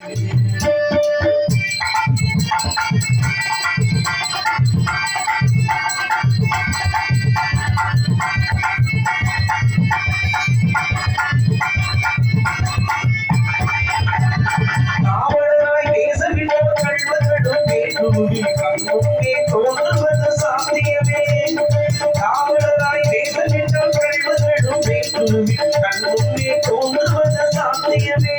காவலராய் தேசவிடம் கள்வர்களும் வேண்டுமே கண்முன்னே தோன்றுவது சாத்தியமே. காவலராய் தேசவிடம் கள்வர்களும் வேண்டுமே கண்முன்னே தோன்றுவது சாத்தியமே.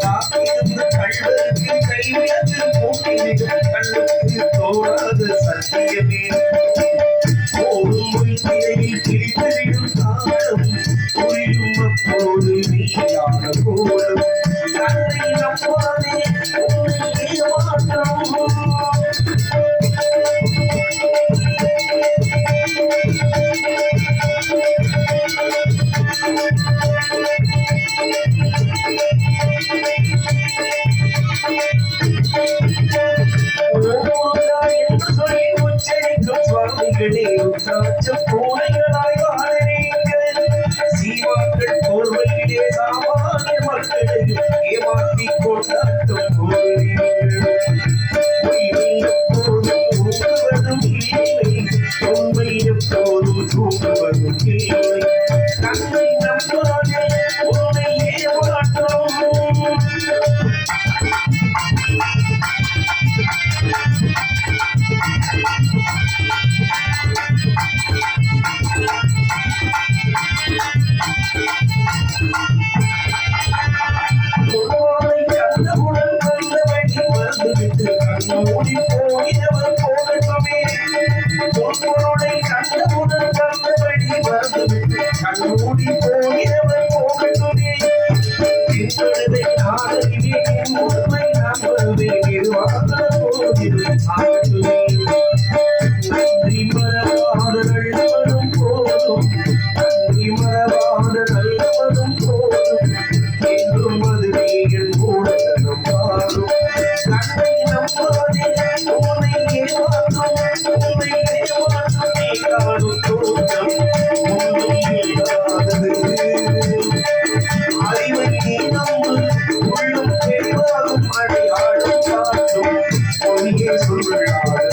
காத்திருந்து கள்வருக்கு கைவிளக்கு கூட்டிவிடும் கண்ணுக்கு தோன்றது சத்தியமே. போடும் மொழித்திரையில் கிழித்துவிடும் காலம் புரியும் அப்போது நீயான கோலம். கண்ணை நம்பாதே உன்னை ஏமாற்றம். என்று சொல்லி உச்சரிக்கும் சுவாமிகளே உற்சாச்சம் பூனைகளாய் வாழறீங்கள். சீமாக்கள் போர்வையிலே சாமானிய மக்களை ஏமாற்றிக் கொண்டாட்டம் போகிறீர்கள். பொய்மை எப்போதும் ஊக்குவதும் இல்லை, உண்மை எப்போதும் தூக்குவதும் இல்லை. கண்ணை நம்பாதே உன்னை ஏமாற்றம். கண்டவுடன் வந்தவழி மறந்துவிட்டு கண்ணூடி போகிறவர் போகட்டுமே. பொருளை கண்டவுடன் வந்தவழி மறந்துவிட்டு கண்ணூடி போகிறவர் போகட்டுமே. பின்படுதை நாடகிலே உண்மை நம்பவே நிர்வாக போதிலும் சாட்டுமே. நன்றி மறவாத நல்லவரும் போதும், நன்றி மறவாத நல்லவரும் போதும், என்றும் அது நீங்கள் மூடத்தனம் மாறும். கண்ணை நம்பாதே உன்னை ஏமாற்றும், உன்னை ஏமாற்றும் நீ காணும் தோற்றம் உன்னை இல்லாதது. அறிவை நீ நம்பு, உள்ளும் தெளிவாகும் அடையாளம் காட்டும் பொய்யே சொல்லாது.